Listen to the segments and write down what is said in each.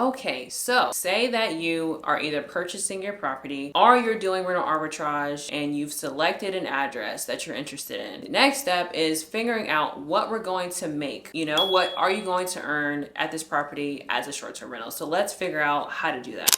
Okay, so say that you are either purchasing your property or you're doing rental arbitrage and you've selected an address that you're interested in. The next step is figuring out what we're going to make. You know, what are you going to earn at this property as a short-term rental? So let's figure out how to do that.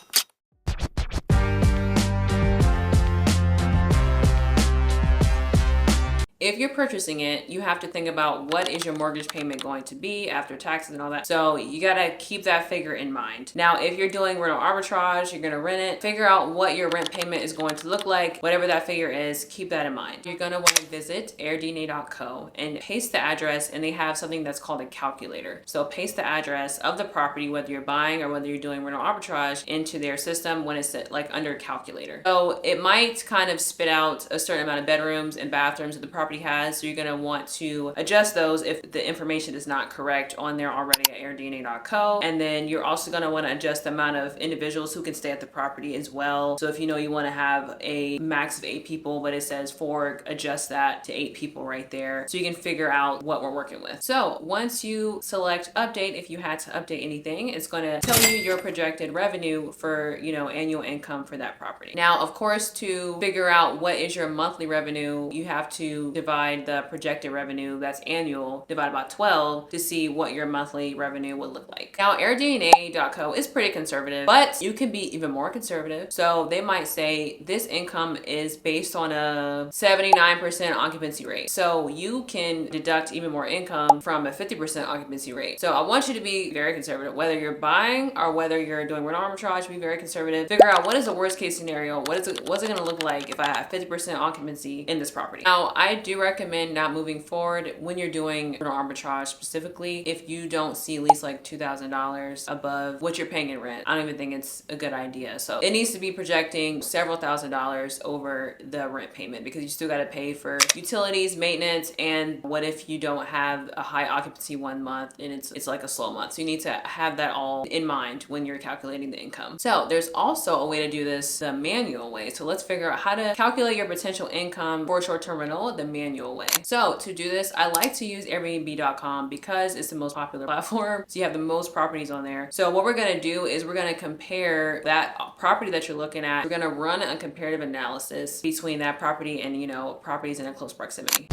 If you're purchasing it, you have to think about what is your mortgage payment going to be after taxes and all that. So you gotta keep that figure in mind. Now, if you're doing rental arbitrage, you're gonna rent it, figure out what your rent payment is going to look like. Whatever that figure is, keep that in mind. You're gonna wanna visit airdna.co and paste the address, and they have something that's called a calculator. So paste the address of the property, whether you're buying or whether you're doing rental arbitrage, into their system when it's like under calculator. So it might kind of spit out a certain amount of bedrooms and bathrooms that the property has, so you're going to want to adjust those if the information is not correct on there already at airdna.co. And then you're also going to want to adjust the amount of individuals who can stay at the property as well. So if you know you want to have a max of 8 people, but it says 4, adjust that to 8 people right there, so you can figure out what we're working with. So once you select update, if you had to update anything, it's going to tell you your projected revenue for, you know, annual income for that property. Now, of course, to figure out what is your monthly revenue, you have to divide the projected revenue that's annual divided by 12 to see what your monthly revenue would look like. Now, airdna.co is pretty conservative, but you can be even more conservative. So they might say this income is based on a 79% occupancy rate. So you can deduct even more income from a 50% occupancy rate. So I want you to be very conservative, whether you're buying or whether you're doing rental arbitrage. Be very conservative. Figure out what is the worst case scenario. What's it going to look like if I have 50% occupancy in this property? Now, I do recommend not moving forward when you're doing rental arbitrage, specifically if you don't see at least like $2,000 above what you're paying in rent. I don't even think it's a good idea. So it needs to be projecting several $1,000s over the rent payment, because you still got to pay for utilities, maintenance, and what if you don't have a high occupancy 1 month and it's like a slow month. So you need to have that all in mind when you're calculating the income. So there's also a way to do this the manual way. So let's figure out how to calculate your potential income for short-term rental the manual way. So to do this, I like to use airbnb.com because it's the most popular platform. So you have the most properties on there. So what we're going to do is we're going to compare that property that you're looking at. We're going to run a comparative analysis between that property and, you know, properties in a close proximity.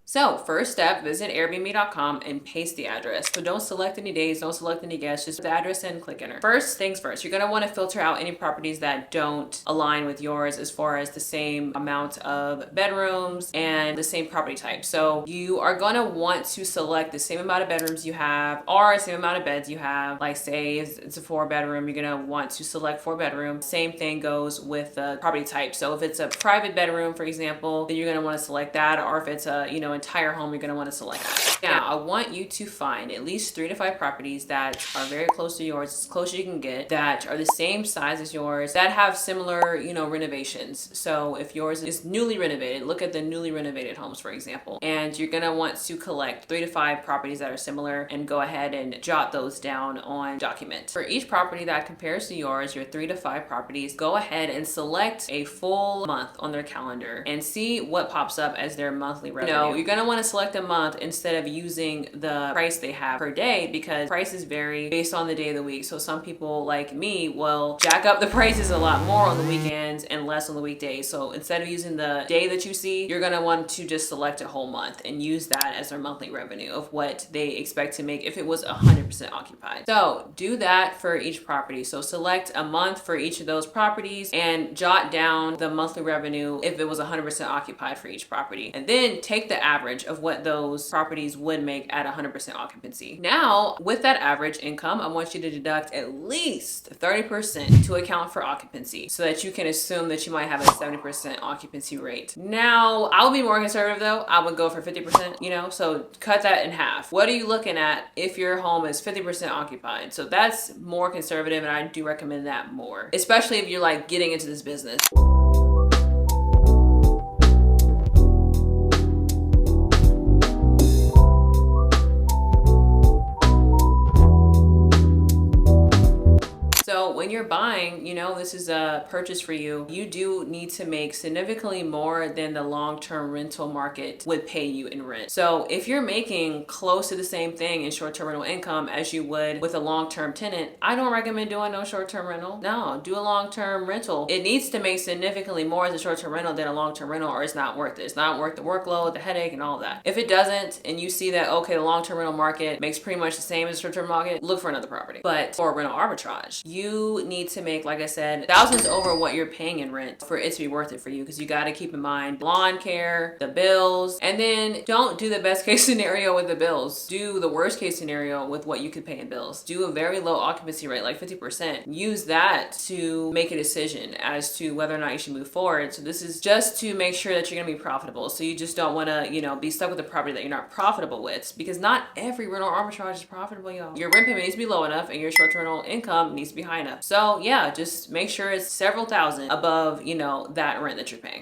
So first step, visit airbnb.com and paste the address. So don't select any days, don't select any guests, just the address and click enter. First things first, you're gonna wanna filter out any properties that don't align with yours as far as the same amount of bedrooms and the same property type. So you are gonna want to select the same amount of bedrooms you have or the same amount of beds you have. Like say it's a 4-bedroom, you're gonna want to select 4 bedrooms. Same thing goes with the property type. So if it's a private bedroom, for example, then you're gonna wanna select that, or if it's a, you know, entire home, you're going to want to select that. Now, I want you to find at least 3 to 5 properties that are very close to yours, as close as you can get, that are the same size as yours, that have similar, you know, renovations. So if yours is newly renovated, look at the newly renovated homes, for example, and you're going to want to collect 3 to 5 properties that are similar and go ahead and jot those down on document. For each property that compares to yours, your 3 to 5 properties, go ahead and select a full month on their calendar and see what pops up as their monthly revenue. No, you're going to want to select a month instead of using the price they have per day, because prices vary based on the day of the week. So some people like me will jack up the prices a lot more on the weekends and less on the weekdays. So instead of using the day that you see, you're going to want to just select a whole month and use that as their monthly revenue of what they expect to make if it was 100% occupied. So do that for each property. So select a month for each of those properties and jot down the monthly revenue if it was 100% occupied for each property. And then take the average of what those properties would make at 100% occupancy. Now, with that average income, I want you to deduct at least 30% to account for occupancy so that you can assume that you might have a 70% occupancy rate. Now, I would be more conservative though. I would go for 50%, you know, so cut that in half. What are you looking at if your home is 50% occupied? So that's more conservative, and I do recommend that more, especially if you're like getting into this business. So when you're buying, you know, this is a purchase for you, you do need to make significantly more than the long-term rental market would pay you in rent. So if you're making close to the same thing in short-term rental income as you would with a long-term tenant, I don't recommend doing no short-term rental. No, do a long-term rental. It needs to make significantly more as a short-term rental than a long-term rental, or it's not worth it. It's not worth the workload, the headache, and all that. If it doesn't, and you see that, okay, the long-term rental market makes pretty much the same as the short-term market, look for another property. But for rental arbitrage, you need to make, like I said, thousands over what you're paying in rent for it to be worth it for you, because you got to keep in mind lawn care, the bills, and then don't do the best case scenario with the bills. Do the worst case scenario with what you could pay in bills. Do a very low occupancy rate, like 50%. Use that to make a decision as to whether or not you should move forward. So this is just to make sure that you're going to be profitable. So you just don't want to, you know, be stuck with a property that you're not profitable with, because not every rental arbitrage is profitable, y'all. Your rent payment needs to be low enough and your short-term rental income needs to be high enough. So yeah, just make sure it's several thousand above, you know, that rent that you're paying.